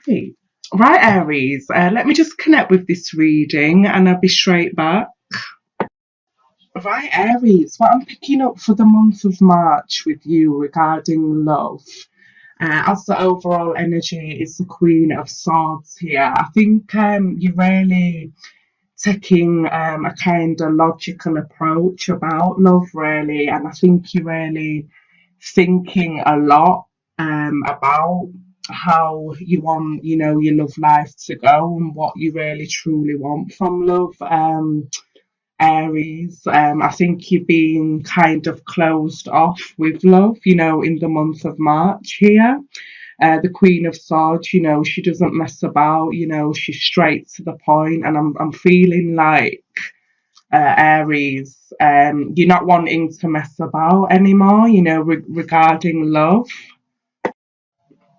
Right, right, Aries. Let me just connect with this reading and I'll be straight back. Right, Aries. What I'm picking up for the month of March with you regarding love. As the overall energy is the Queen of Swords here, I think you're really taking a kind of logical approach about love, really, and I think you're really thinking a lot about how you want, your love life to go and what you really truly want from love. Aries, I think you've been kind of closed off with love, in the month of March here. The Queen of Swords, she doesn't mess about, she's straight to the point, and I'm feeling like Aries, you're not wanting to mess about anymore, regarding love.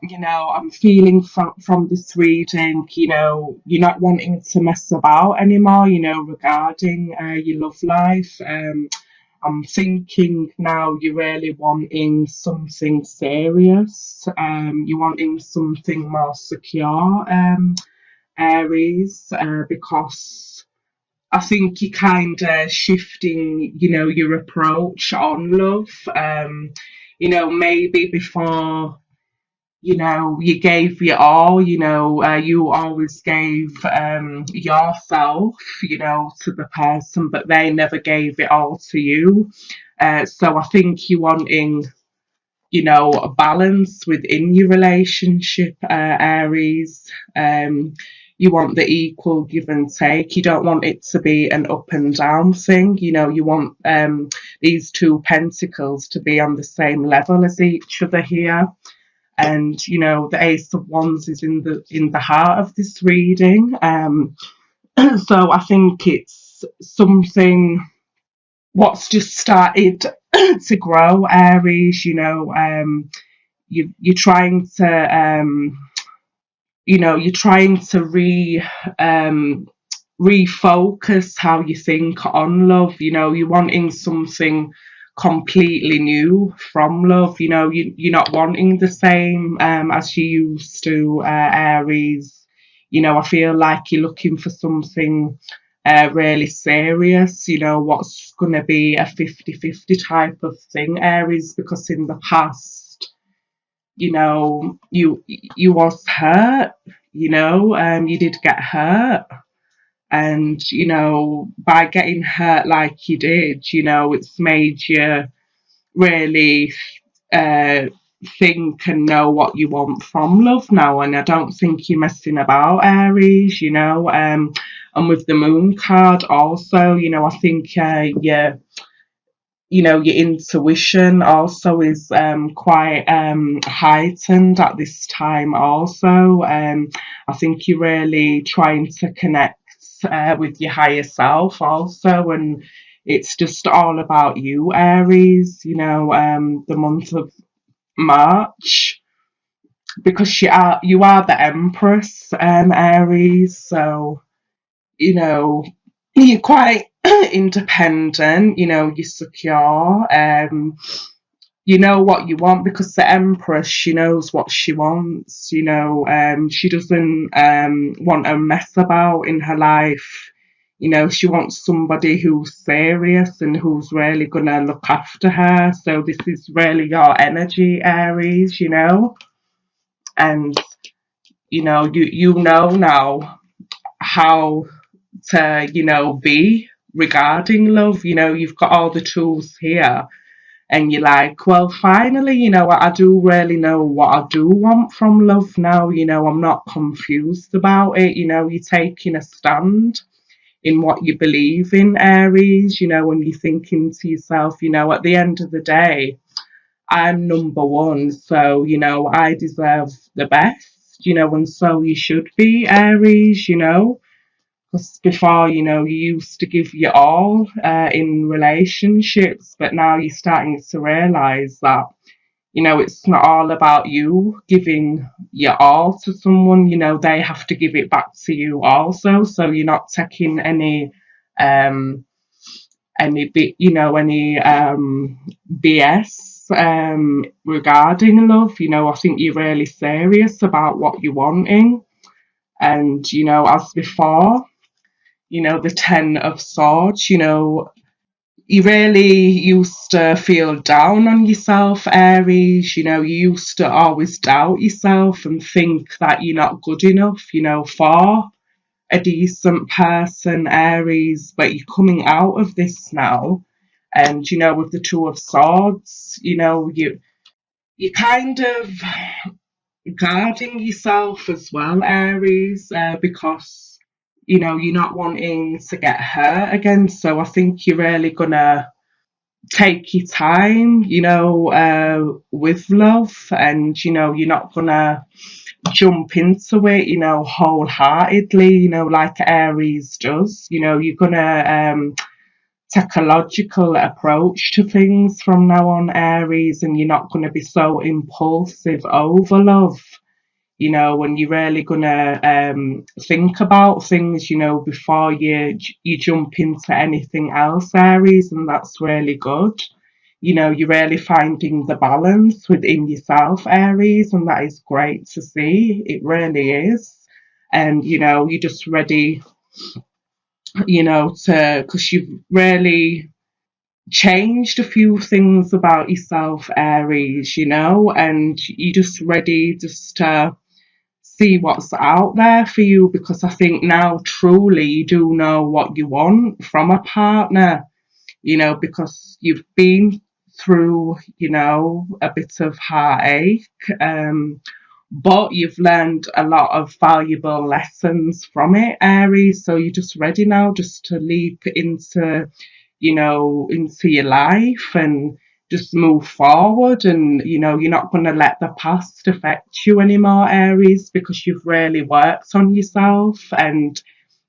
I'm feeling from this reading, you're not wanting to mess about anymore, regarding your love life. I'm thinking now you're really wanting something serious. You're wanting something more secure, Aries, because I think you're kind of shifting, your approach on love. Maybe before, you gave your all, you always gave yourself, to the person, but they never gave it all to you. So I think you're wanting, a balance within your relationship, Aries. You want the equal give and take. You don't want it to be an up and down thing. You want these two pentacles to be on the same level as each other here. And the Ace of Wands is in the heart of this reading. So I think it's something what's just started to grow, Aries. You're trying to you're trying to refocus how you think on love. You're wanting something completely new from love. You're not wanting the same as you used to, Aries. I feel like you're looking for something really serious, what's going to be a 50-50 type of thing, Aries, because in the past, you was hurt, you did get hurt, and by getting hurt like you did, it's made you really uh think and know what you want from love now. And I don't think you're messing about, Aries. And with the moon card also, I think your intuition also is quite heightened at this time also. I think you're really trying to connect with your higher self also, and it's just all about you, Aries. The month of March, because you are the Empress, Aries. So you're quite independent. You're secure. You know what you want, because the Empress, she knows what she wants. She doesn't want to mess about in her life. She wants somebody who's serious and who's really gonna look after her. So this is really your energy, Aries. And you know now how to be regarding love. You've got all the tools here, and you're like, well, finally, I do really know what I do want from love now. I'm not confused about it. You're taking a stand in what you believe in, Aries. When you're thinking to yourself, at the end of the day, I'm number one, so I deserve the best. And so you should be, Aries. Because before, you used to give your all in relationships, but now you're starting to realize that, it's not all about you giving your all to someone. They have to give it back to you also. So you're not taking um, any BS. regarding love. I think you're really serious about what you're wanting. And, as before, the Ten of Swords, you really used to feel down on yourself, Aries. You used to always doubt yourself and think that you're not good enough, for a decent person, Aries. But you're coming out of this now. And, with the Two of Swords, you kind of guarding yourself as well, Aries, because you're not wanting to get hurt again. So I think you're really gonna take your time, with love, and you're not gonna jump into it, wholeheartedly, like Aries does. You're gonna take a logical approach to things from now on, Aries, and you're not gonna be so impulsive over love. When you're really gonna think about things, before you jump into anything else, Aries, and that's really good. You're really finding the balance within yourself, Aries, and that is great to see. It really is. And you're just ready, to because you've really changed a few things about yourself, Aries, and you're just ready just to see what's out there for you, because I think now truly you do know what you want from a partner, because you've been through, a bit of heartache, but you've learned a lot of valuable lessons from it, Aries. So you're just ready now just to leap into, into your life and just move forward. And, you're not going to let the past affect you anymore, Aries, because you've really worked on yourself and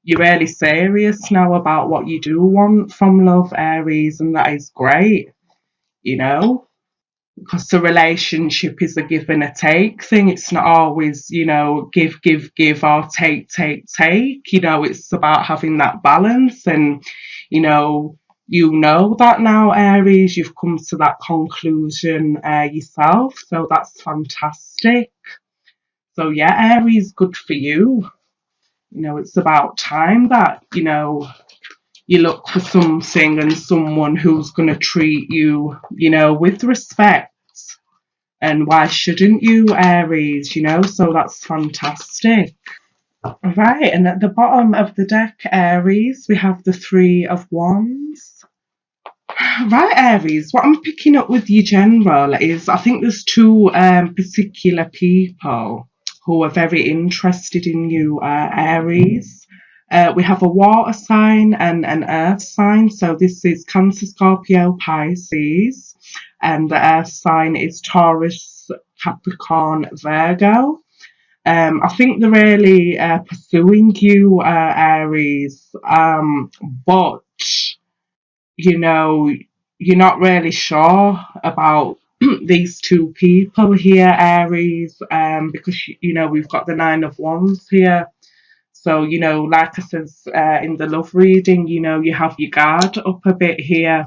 you're really serious now about what you do want from love, Aries, and that is great, because the relationship is a give and a take thing. It's not always, give, give, give, or take, take, take. It's about having that balance. And, that now, Aries, you've come to that conclusion yourself. So that's fantastic. So, yeah, Aries, good for you. It's about time that, you look for something and someone who's going to treat you, with respect. And why shouldn't you, Aries, So that's fantastic. Right, and at the bottom of the deck, Aries, we have the Three of Wands. Right, Aries, what I'm picking up with you general is I think there's two particular people who are very interested in you, Aries. We have a water sign and an earth sign. So this is Cancer, Scorpio, Pisces. And the earth sign is Taurus, Capricorn, Virgo. I think they're really pursuing you, Aries. But you know, you're not really sure about these two people here, Aries, because we've got the Nine of Wands here. So like I said in the love reading, you have your guard up a bit here,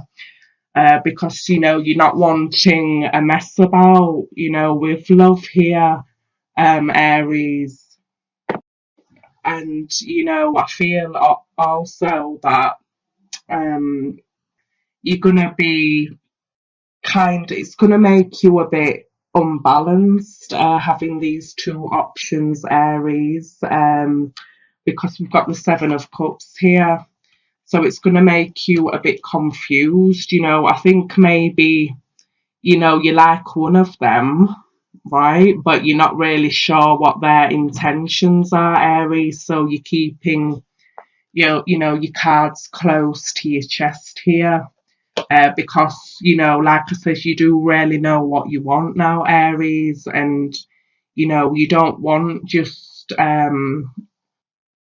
because you're not wanting a mess about, with love here, Aries. And I feel also that um, you're gonna be it's going to make you a bit unbalanced, having these two options, Aries, because we've got the Seven of Cups here. So it's going to make you a bit confused. I think maybe, you like one of them, right? But you're not really sure what their intentions are, Aries. So you're keeping your cards close to your chest here. Because like I said, you do really know what you want now, Aries, and you don't want just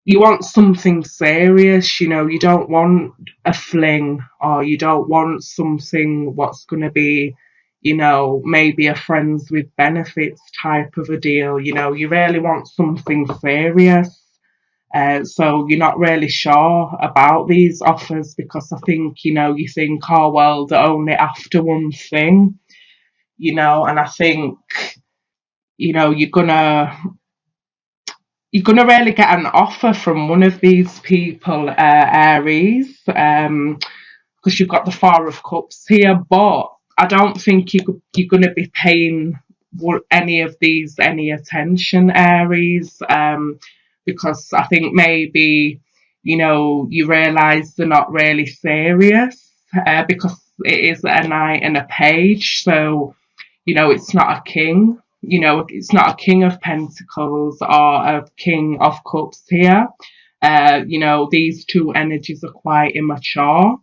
you want something serious. You don't want a fling, or you don't want something what's going to be, maybe a friends with benefits type of a deal. You really want something serious. So you're not really sure about these offers, because I think, you think, oh, well, they're only after one thing. and I think, you're gonna really get an offer from one of these people, Aries, because you've got the Four of Cups here, but I don't think you're gonna be paying any of these any attention, Aries, because I think maybe you realise they're not really serious, because it is a knight and a page, so it's not a king. It's not a king of pentacles or a king of cups here. These two energies are quite immature.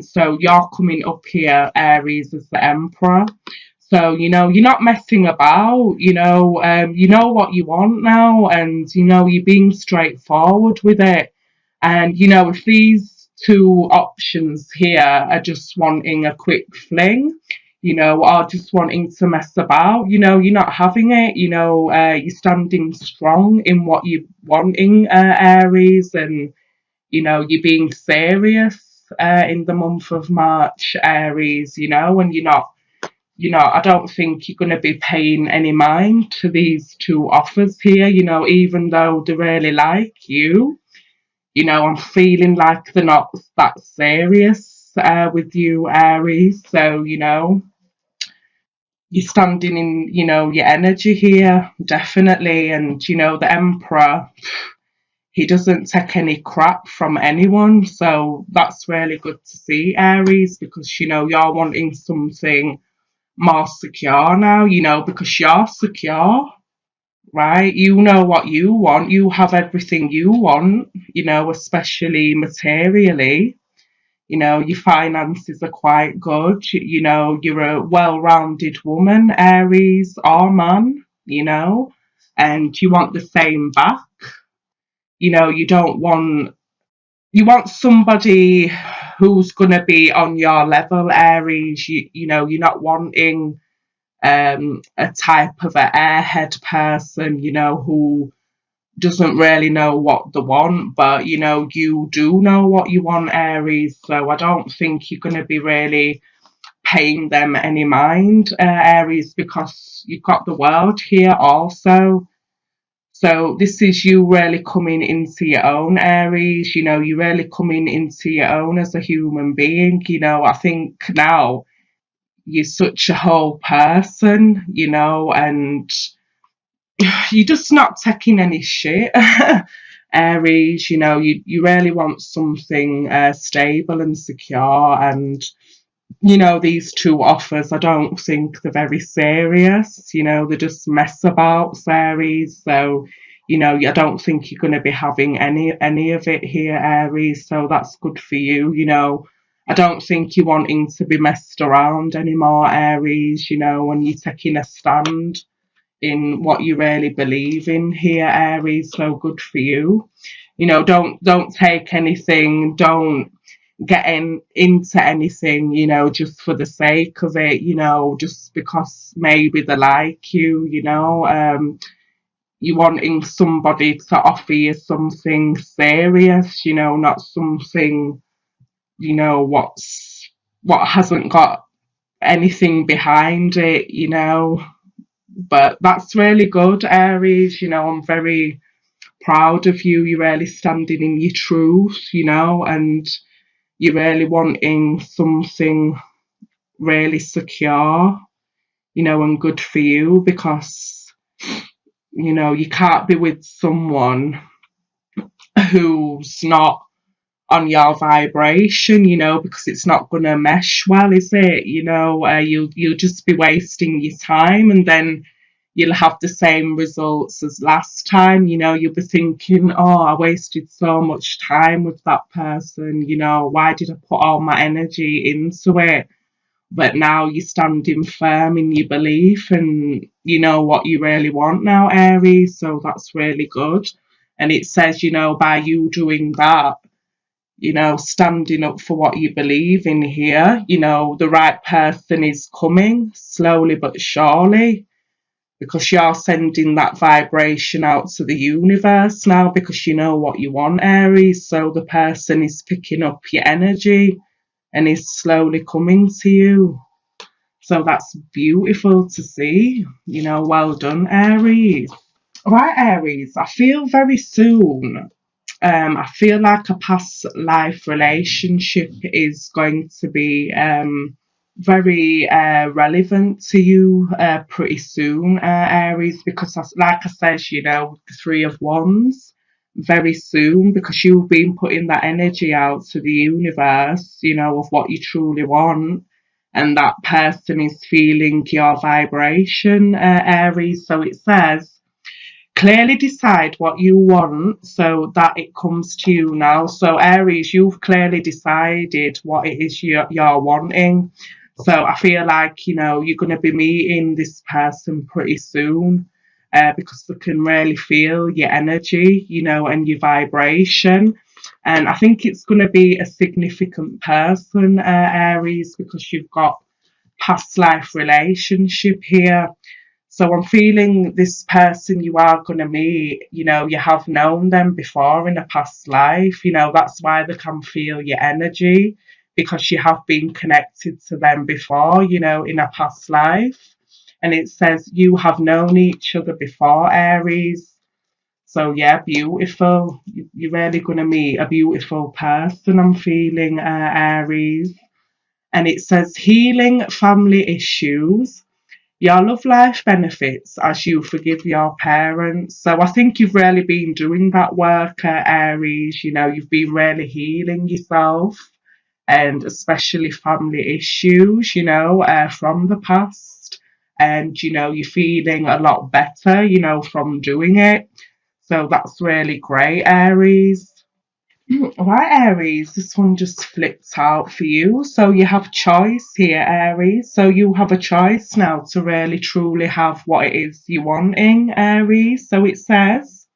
So you're coming up here, Aries, as the Emperor. So, you're not messing about, you know what you want now, and, you're being straightforward with it. And, if these two options here are just wanting a quick fling, or just wanting to mess about, you're not having it, you're standing strong in what you're wanting, Aries, and, you're being serious, in the month of March, Aries, and I don't think you're going to be paying any mind to these two offers here, even though they really like you. I'm feeling like they're not that serious, with you, Aries. So, you're standing in, your energy here, definitely. And, the Emperor, he doesn't take any crap from anyone. So that's really good to see, Aries, because, you're wanting something more secure now, because you're secure, right? You know what you want. You have everything you want, especially materially. Your finances are quite good. You're a well rounded woman, Aries or man, and you want the same back. You don't want, you want somebody who's going to be on your level, Aries. You're not wanting a type of an airhead person, who doesn't really know what they want, but you do know what you want, Aries. So I don't think you're going to be really paying them any mind, Aries, because you've got the world here also. So this is you really coming into your own, Aries. You're really coming into your own as a human being. I think now you're such a whole person, and you're just not taking any shit. Aries, you really want something, stable and secure, and these two offers, I don't think they're very serious. They just mess about, Aries. So, I don't think you're going to be having any of it here, Aries. So that's good for you. I don't think you're wanting to be messed around anymore, Aries. When you're taking a stand in what you really believe in here, Aries. So good for you. Don't take anything. Don't get into anything, just for the sake of it, just because maybe they like you, you wanting somebody to offer you something serious, not something, what hasn't got anything behind it, But that's really good, Aries. I'm very proud of you. You're really standing in your truth, and you're really wanting something really secure, and good for you, because, you can't be with someone who's not on your vibration, because it's not going to mesh well, is it? You'll just be wasting your time, and then you'll have the same results as last time. You'll be thinking, oh, I wasted so much time with that person, why did I put all my energy into it? But now you're standing firm in your belief, and you know what you really want now, Aries. So that's really good. And it says, by you doing that, standing up for what you believe in here, the right person is coming slowly but surely, because you're sending that vibration out to the universe now, because you know what you want, Aries. So the person is picking up your energy and is slowly coming to you. So that's beautiful to see. Well done, Aries. Right, Aries, I feel very soon. I feel like a past life relationship is going to be very relevant to you pretty soon, Aries, because, like I said, the Three of Wands, very soon, because you've been putting that energy out to the universe, of what you truly want. And that person is feeling your vibration, Aries. So it says, clearly decide what you want so that it comes to you now. So, Aries, you've clearly decided what it is you're wanting. So, I feel like, you're going to be meeting this person pretty soon because they can really feel your energy, and your vibration. And I think it's going to be a significant person, Aries, because you've got past life relationship here. So I'm feeling this person you are going to meet, you have known them before in a past life. That's why they can feel your energy because you have been connected to them before, in a past life. And it says you have known each other before, Aries. So yeah, beautiful. You're really going to meet a beautiful person, I'm feeling, Aries. And it says healing family issues, your love life benefits as you forgive your parents. So I think you've really been doing that work, Aries. You've been really healing yourself and especially family issues, from the past. And, you're feeling a lot better, from doing it. So that's really great, Aries. Right, Aries, this one just flipped out for you. So you have choice here, Aries. So you have a choice now to really truly have what it is you're wanting, Aries. So it says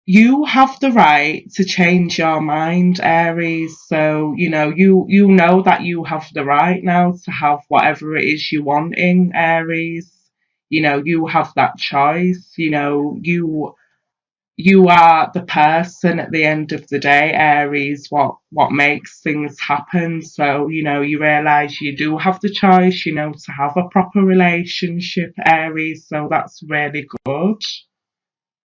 you have the right to change your mind, Aries. So you know that you have the right now to have whatever it is you're wanting, Aries. You have that choice. You are the person at the end of the day, Aries, what makes things happen. So you realize you do have the choice, to have a proper relationship, Aries. So that's really good.